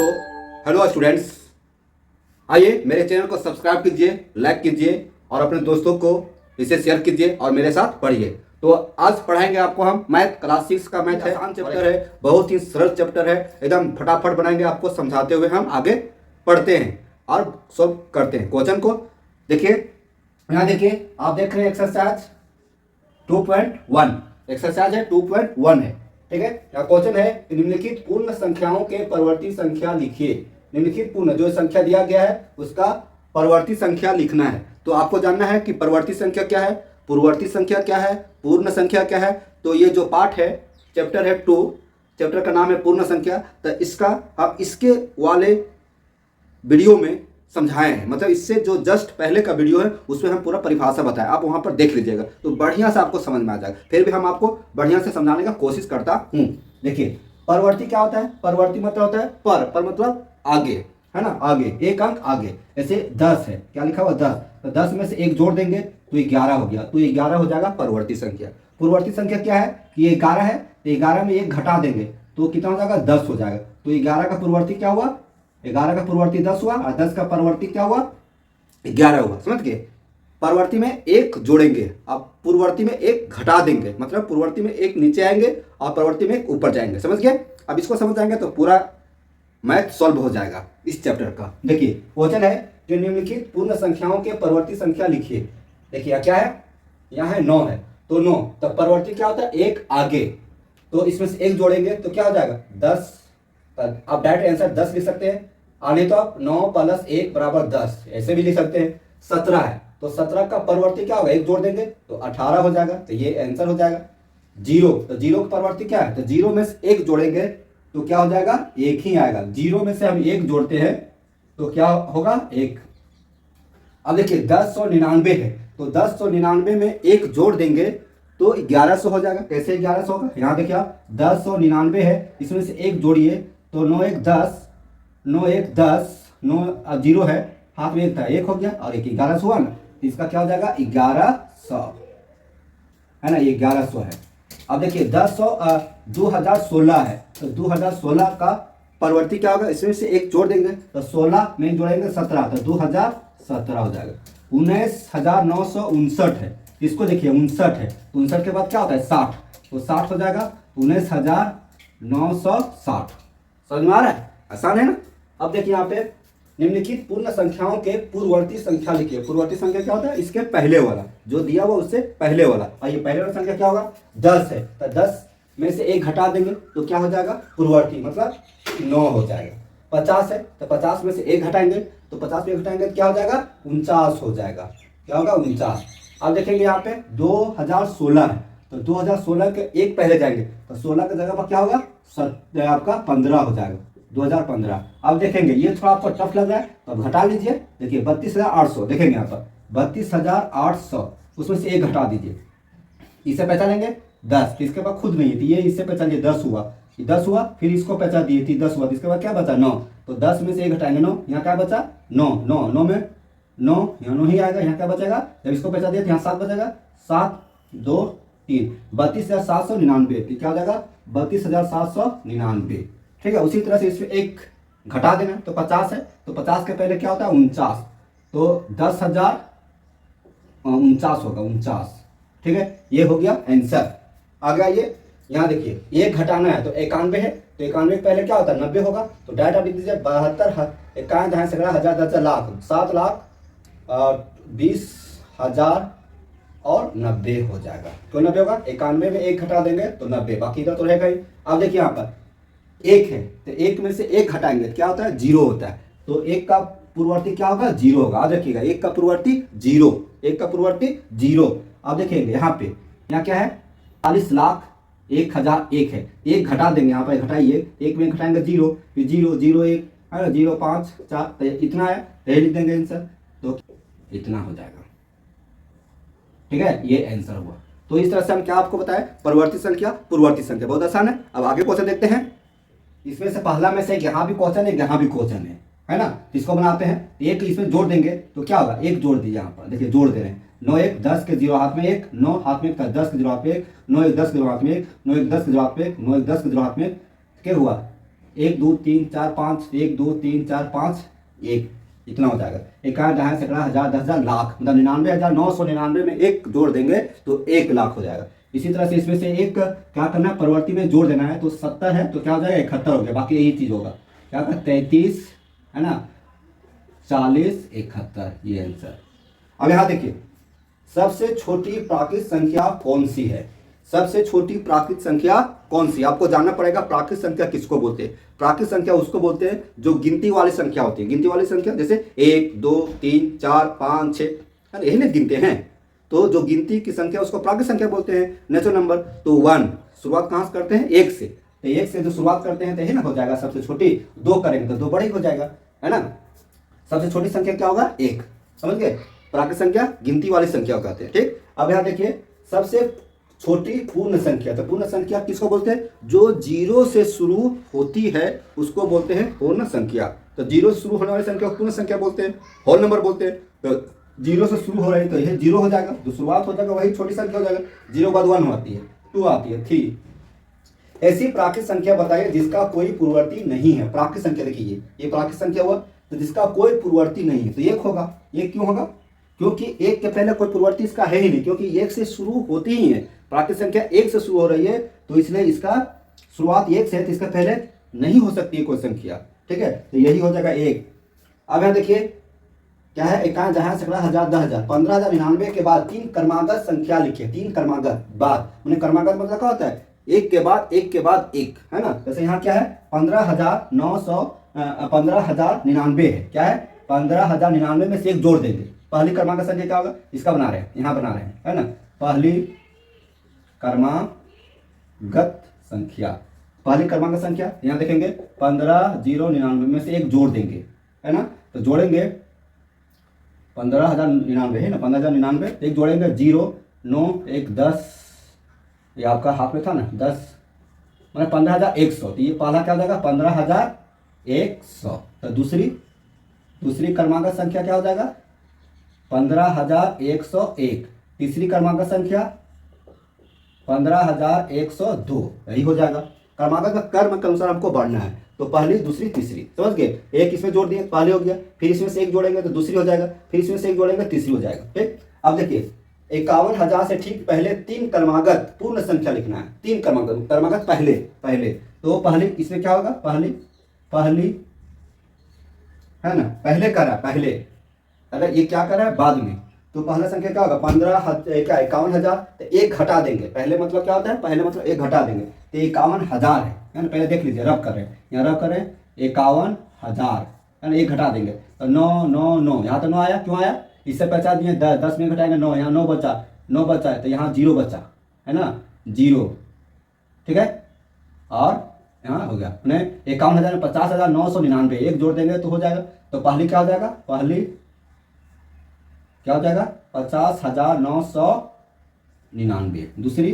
So hello students, आइए मेरे channel को सब्सक्राइब कीजिए, लाइक कीजिए और अपने दोस्तों को इसे शेयर कीजिए और मेरे साथ पढ़िए। तो आज पढ़ाएंगे आपको हम मैथ, क्लास 6 का मैथ है, आसान चैप्टर है, बहुत ही सरल चैप्टर है, एकदम फटाफट बनाएंगे आपको समझाते हुए। हम आगे पढ़ते हैं और सॉल्व करते हैं क्वेश्चन को। देखिए यहाँ देखिए, आप देख रहे हैं एक्सरसाइज 2.1, एक्सरसाइज है 2.1 है, ठीक है। यहाँ क्वेश्चन है निम्नलिखित पूर्ण संख्याओं के परवर्ती संख्या लिखिए। निम्नलिखित पूर्ण जो संख्या दिया गया है उसका परवर्ती संख्या लिखना है। तो आपको जानना है कि परवर्ती संख्या क्या है, पूर्ववर्ती संख्या क्या है, पूर्ण संख्या क्या है। तो ये जो पार्ट है, चैप्टर है 2, चैप्टर का नाम है पूर्ण संख्या। तो इसका आप इसके वाले वीडियो में समझाए हैं, मतलब इससे जो जस्ट पहले का वीडियो है उसमें हम पूरा परिभाषा बताएं, आप वहां पर देख लीजिएगा तो बढ़िया से आपको समझ में आ जाएगा। फिर भी हम आपको बढ़िया से समझाने का कोशिश करता हूं। देखिए परवर्ती क्या होता है, परवर्ती मतलब होता है पर मतलब आगे, है ना, आगे एक अंक आगे। जैसे 10 है, क्या लिखा हुआ 10, तो 10 में से एक जोड़ देंगे तो 11 हो गया, तो 11 हो जाएगा परवर्ती संख्या। पूर्ववर्ती संख्या क्या है कि ये 11 है, तो 11 में एक घटा देंगे तो कितना हो जाएगा, 10 हो जाएगा। तो 11 का पूर्ववर्ती क्या हुआ, 11 का पूर्ववर्ती 10 हुआ और 10 का परवर्ती क्या हुआ, 11 हुआ। समझ गए। परवर्ती में एक जोड़ेंगे, आप पूर्ववर्ती में एक घटा देंगे, मतलब पूर्ववर्ती में एक नीचे आएंगे और परवर्ती में एक ऊपर जाएंगे। समझ गए। अब इसको समझ जाएंगे तो पूरा मैथ सॉल्व हो जाएगा इस चैप्टर का। देखिए क्वेश्चन है जो निम्नलिखित पूर्ण संख्याओं के परवर्ती संख्या लिखिए। देखिए क्या है, यहाँ है 9 है, तो 9 तो परवर्ती क्या होता है, एक आगे, तो इसमें से एक जोड़ेंगे तो क्या हो जाएगा 10। आप डायरेक्ट आंसर 10 लिख सकते हैं, आने तो आप 9 + 1 = 10 ऐसे भी लिख सकते हैं। 17 है तो 17 का परवर्ती क्या होगा, एक जोड़ देंगे तो 18 हो जाएगा, तो ये आंसर हो जाएगा। 0 तो 0 का परवर्ती क्या है, तो 0 में से एक जोड़ेंगे तो क्या हो जाएगा, एक ही आएगा। 0 में से हम एक जोड़ते हैं तो क्या होगा, 1। अब देखिए 1099 है, तो 1099 में एक जोड़ देंगे तो 1100 हो जाएगा। कैसे 1100 होगा, यहाँ देखिए आप 1099 है, इसमें से एक जोड़िए तो 9 1 10, 9 1 10, 9 0 है, हाथ में एक था, एक हो गया और एक 1100 हुआ ना, इसका क्या हो जाएगा 1100, है ना, ये 1100 है। अब देखिए 2016 है, तो 2016 का परवर्ती क्या होगा, इसमें से एक जोड़ देंगे तो 16 में जोड़ेंगे 17, तो 2017 हो जाएगा। 19,959 है, इसको देखिए 59 है, तो 59 के बाद क्या होता है 60, तो 60 हो जाएगा 19,960। समझ में आ रहा है, आसान है ना। अब देखिए यहाँ पे निम्नलिखित पूर्ण संख्याओं के पूर्ववर्ती संख्या लिखिए। पूर्ववर्ती संख्या क्या होता है, इसके पहले वाला जो दिया हुआ उससे पहले वाला, और ये पहले वाला संख्या क्या होगा 10 है, तो 10 में से एक घटा देंगे तो क्या हो जाएगा, पूर्ववर्ती मतलब 9 हो जाएगा। 50 है तो 50 में से एक घटाएंगे तो 50 में घटाएंगे तो क्या हो जाएगा 49 हो जाएगा, क्या होगा 49। अब देखेंगे यहाँ पे 2016 है, तो 2016 के एक पहले जाएंगे तो 16 की जगह पर क्या होगा आपका 15 हो जाएगा, 2015। अब देखेंगे ये थोड़ा आपको टफ लग रहा है तो अब घटा लीजिए। देखिए 32,800, देखेंगे यहाँ पर 32,800, उसमें से एक घटा दीजिए, इसे पहचानेंगे 10, इसके बाद खुद नहीं थी, ये इससे पहचानिए 10 हुआ, 10 हुआ, फिर इसको पहचान दिए थी 10 हुआ, इसके बाद क्या बचा 9, तो 10 में से एक घटाएंगे 9, यहाँ क्या बचा 9, 9 9 में 9, यहाँ 9 ही आएगा, यहाँ क्या बचेगा, जब इसको पहचान दिया तो यहाँ 7 बचेगा, 7 2 3, 32,799, क्या हो जाएगा 32,799। ठीक है। उसी तरह से इसमें एक घटा देना, तो 50 है, तो 50 के पहले क्या होता है 49, तो 10,049 होगा 49। ठीक है, ये हो गया आंसर। आगे आइए, यहाँ देखिए एक घटाना है तो 91 है, तो 91 के पहले क्या होता है 90 होगा, तो डायरेक्ट आप लिख दीजिए 72 51 10 10 लाख 7 लाख 20,000 और 90 हो जाएगा। तो 90 होगा, 91 में एक घटा देंगे तो 90, बाकी इधर तो रहेगा ही। अब देखिए यहाँ पर एक है, तो एक में से एक घटाएंगे क्या होता है 0 होता है, तो एक का पूर्ववर्ती क्या होगा 0 होगा। अब देखिएगा एक का पूर्ववर्ती 0, एक का पूर्ववर्ती 0। अब देखेंगे यहाँ पे, यहाँ क्या है 40,01,001 है, एक घटा देंगे, यहाँ पर घटाइए, एक में घटाएंगे 0, फिर 0 0 1 है ना, 0 5 4, तो इतना है, यही लिख देंगे आंसर, तो इतना हो जाएगा। ठीक है, ये आंसर हुआ। तो इस तरह से हम क्या आपको बताएं, परवर्ती संख्या पूर्ववर्ती संख्या, बहुत आसान है। अब आगे क्वेश्चन देखते हैं। इसमें से पहला में से यहाँ भी क्वेश्चन है, यहाँ भी क्वेश्चन है ना, इसको बनाते हैं। एक इसमें जोड़ देंगे तो क्या होगा, एक जोड़ दीजिए, यहाँ पर देखिए जोड़ दे रहे हैं, 9 1 10 के 0 हाथ में 1, 9 हाथ में 10 के 0 हाथ में 1, 9 1 10 के 0 हाथ में 1, 9 1 10 के 0 हाथ में 1, 9 1 10 के 0 हाथ में 1, क्या हुआ 1 2 3 4 5, 1 2 3 4 5 1, इतना हो जाएगा। इक्यावन दहाई सैकड़ा हजार 10,000 लाख, मतलब 99,999 में एक जोड़ देंगे तो 1 लाख हो जाएगा। इसी तरह से इसमें से एक क्या करना है, प्रवर्ती में जोड़ देना है। तो 70 है तो क्या हो जाएगा 71 हो गया, बाकी यही चीज होगा। क्या होगा 33 है ना, 40 71, ये आंसर। अब यहाँ देखिए सबसे छोटी प्राकृत संख्या कौन सी है, सबसे छोटी प्राकृत संख्या कौन सी, आपको जानना पड़ेगा। प्राकृत संख्या किसको बोलते हैं? प्राकृत संख्या उसको बोलते हैं जो गिनती वाली संख्या होती है। गिनती वाली संख्या जैसे 1 2 3 4 5 6, यही नहीं गिनते हैं, तो जो गिनती की संख्या उसको प्राकृत संख्या बोलते हैं। नेचुरल नंबर तो 1 शुरुआत कहाँ से करते हैं, 1 से, तो 1 से जो शुरुआत करते हैं तो यही ना हो जाएगा सबसे छोटी। 2 करेंगे तो 2 बड़ी हो जाएगा, है ना। सबसे छोटी संख्या क्या होगा 1, समझ गए। प्राकृत संख्या गिनती वाली संख्या कहते हैं, ठीक। अब यहाँ देखिए सबसे छोटी पूर्ण संख्या, तो पूर्ण संख्या किसको बोलते हैं, जो 0 से शुरू होती है उसको बोलते हैं पूर्ण संख्या। तो 0 से शुरू होने वाली संख्या को पूर्ण संख्या बोलते हैं, होल नंबर बोलते हैं। तो 0 से शुरू हो रही है तो यह 0 हो जाएगा, जो शुरुआत हो जाएगा वही छोटी संख्या हो जाएगा। 0 के बाद 1 आती है, 2 आती है, 3। ऐसी प्राकृत संख्या बताइए जिसका कोई पूर्ववर्ती नहीं है। प्राकृत संख्या देखिए ये प्राकृत संख्या हुआ तो जिसका कोई पूर्ववर्ती नहीं है, तो 1 होगा। 1 क्यों होगा, क्योंकि 1 के पहले कोई पूर्ववर्ती इसका है ही नहीं, क्योंकि 1 से शुरू होती ही है। प्राकृत संख्या 1 से शुरू हो रही है तो इसलिए इसका शुरुआत 1 से है, तो इसका पहले नहीं हो सकती है कोई संख्या, ठीक है। तो यही हो जाएगा 1। अब यहाँ देखिए क्या है, इक्यावन दहाई सैकड़ा हजार 10,000, 15,099 के बाद 3 क्रमागत संख्या लिखिए। 3 क्रमागत बाद, उन्हें क्रमागत मतलब क्या होता है, एक के बाद एक के बाद एक, है ना। जैसे यहाँ क्या है 15,099 है, क्या है 15,099 में से एक जोड़ देंगे। पहली क्रमागत संख्या क्या होगा, इसका बना रहे हैं, यहाँ बना रहे हैं, है ना। पहली क्रमागत संख्या, पहली क्रमागत संख्या यहाँ देखेंगे 15,099 में से एक जोड़ देंगे, है ना। तो जोड़ेंगे 15,099 है ना, 15,099 एक जोड़ेंगे 0 9 1 10, ये आपका हाफ में था ना 10, मतलब 15,100। तो ये पहला क्या हो जाएगा 15,100। तो दूसरी क्रमागत संख्या क्या हो जाएगा 15,101। तीसरी क्रमागत संख्या 15,102, यही हो जाएगा। क्रमागत में क्रम के अनुसार हमको बढ़ना है, तो पहली दूसरी तीसरी, समझ गए। एक इसमें जोड़ दिए पहले हो गया, फिर इसमें से एक जोड़ेंगे तो दूसरी हो जाएगा, फिर इसमें से एक जोड़ेंगे तीसरी हो जाएगा, ठीक। अब देखिए 51,000 से ठीक पहले 3 क्रमागत पूर्ण संख्या लिखना है। 3 क्रमागत पहले तो पहली इसमें क्या होगा, पहली है ना, पहले करा, पहले अगर ये क्या करा है बाद में, तो पहला संख्या क्या होगा 51,000, तो 1 घटा देंगे। पहले मतलब क्या होता है, पहले मतलब 1 घटा देंगे, तो 51,000 है ना। पहले देख लीजिए, रब कर रहे हैं, यहाँ रब कर रहे हैं 51,000, है ना। 1 घटा देंगे तो 9 9 9, यहाँ तो 9 आया, क्यों आया, इससे बचा दिए 10 में घटाएंगे 9, यहाँ 9 बचा है, तो यहाँ 0 बचा, है ना, 0, ठीक है। और यहाँ हो गया अपने 51,000 में 50,999, एक जोड़ देंगे तो हो जाएगा। तो पहली क्या हो जाएगा, पहली क्या हो जाएगा 50,999। दूसरी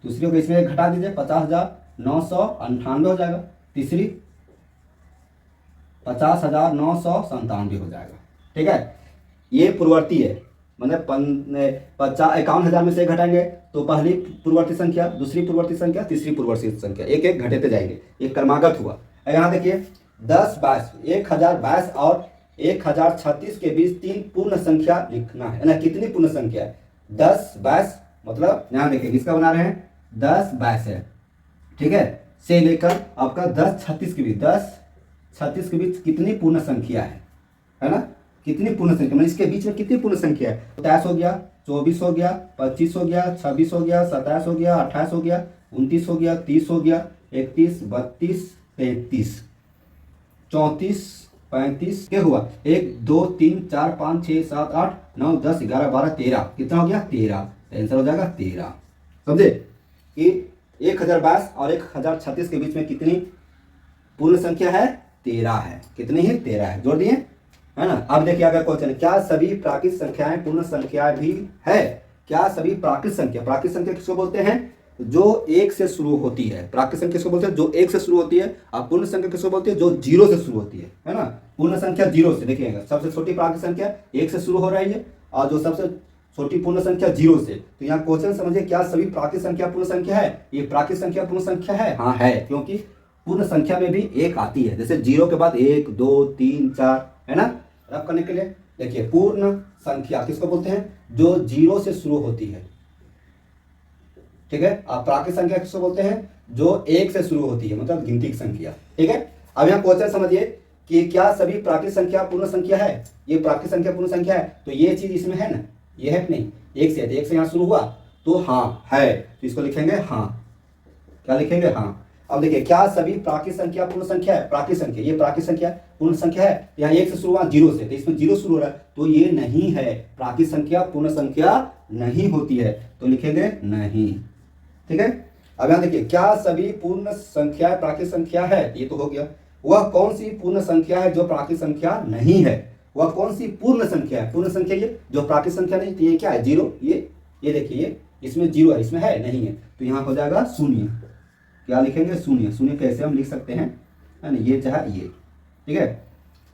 को इसमें घटा दीजिए 50,998 हो जाएगा। तीसरी 50,997 हो जाएगा, ठीक है। ये पूर्ववर्ती है, मतलब 51,000 में से घटाएंगे तो पहली पूर्ववर्ती संख्या, दूसरी पूर्ववर्ती संख्या, तीसरी पूर्ववर्ती संख्या, एक एक घटेते जाएंगे। एक क्रमागत हुआ। यहाँ देखिए 10 22, 1022 और 1036 के बीच 3 पूर्ण संख्या लिखना है ना। कितनी पूर्ण संख्या है 10 22, मतलब यहाँ देखिए किसका बना रहे हैं 10 22 है, ठीक है, से लेकर आपका 10 36 के बीच, 10 36 के बीच कितनी पूर्ण संख्या है ना। कितनी पूर्ण संख्या, मतलब इसके बीच में कितनी पूर्ण संख्या है, 27 हो गया, 24 हो गया, 25 हो गया, 26 हो गया, 27 हो गया, 28 हो गया, 29 हो गया, 30 हो गया, 31 32 33 34 35 क्या हुआ 1 2 3 4 5 6 7 8 9 10 11 12 13, कितना हो गया 13। आंसर हो जाएगा 13। समझे कि 1022 और 1036 के बीच में कितनी पूर्ण संख्या है 13 है। कितनी है 13 है, जोड़ दिए, है ना। अब देखिए अगर क्वेश्चन, क्या सभी प्राकृत संख्याएं पूर्ण संख्याएं भी है। क्या सभी प्राकृत संख्या किसको बोलते हैं, जो 1 से शुरू होती है। प्राकृत संख्या किसको बोलते हैं, जो 1 से शुरू होती है। और पूर्ण संख्या किसको बोलते हैं, जो 0 से शुरू होती है ना। पूर्ण संख्या 0 से, देखिएगा सबसे छोटी प्राकृत संख्या 1 से शुरू हो रही है, और जो सबसे छोटी पूर्ण संख्या 0 से। तो यहाँ क्वेश्चन समझिए, क्या सभी प्राकृत संख्या पूर्ण संख्या है? ये प्राकृत संख्या पूर्ण संख्या है, हाँ है, क्योंकि पूर्ण संख्या में भी एक आती है। जैसे 0 के बाद 1 2 3 4 है ना, रब करने के लिए। देखिए पूर्ण संख्या किसको बोलते हैं? जो 0 से शुरू होती है, ठीक है। आप प्राकृत संख्या किसको बोलते हैं? जो 1 से शुरू होती है, मतलब गिनती की संख्या, ठीक है। अब यहाँ क्वेश्चन समझिए कि क्या सभी प्राकृत संख्या पूर्ण संख्या है? ये प्राकृत संख्या पूर्ण संख्या है, तो ये चीज इसमें है ना, ये है कि नहीं? 1 से है, तो 1 से यहाँ शुरू हुआ तो हाँ है, तो इसको लिखेंगे हाँ। क्या लिखेंगे? हाँ। अब देखिए, क्या सभी प्राकृत संख्या पूर्ण संख्या है? प्राकृत संख्या, ये प्राकृत संख्या पूर्ण संख्या है। यहाँ 1 से शुरू हुआ, 0 से, तो इसमें 0 शुरू हो रहा है, तो ये नहीं है। प्राकृत संख्या पूर्ण संख्या नहीं होती है, तो लिखेंगे नहीं, ठीक है। अब यहाँ देखिए, क्या सभी पूर्ण संख्या प्राकृत संख्या है? ये तो हो गया। वह कौन सी पूर्ण संख्या है जो प्राकृत संख्या नहीं है? वह कौन सी पूर्ण संख्या है? पूर्ण संख्या ये जो प्राकृत संख्या नहीं, तो ये क्या है? 0। ये देखिए, इसमें 0 है, इसमें है नहीं है, तो यहाँ हो जाएगा शून्य। क्या लिखेंगे? शून्य। शून्य कैसे हम लिख सकते हैं, है ना, ये चाहे ये, ठीक है।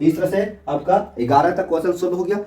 इस तरह से आपका 11 तक क्वेश्चन सोल्व हो गया।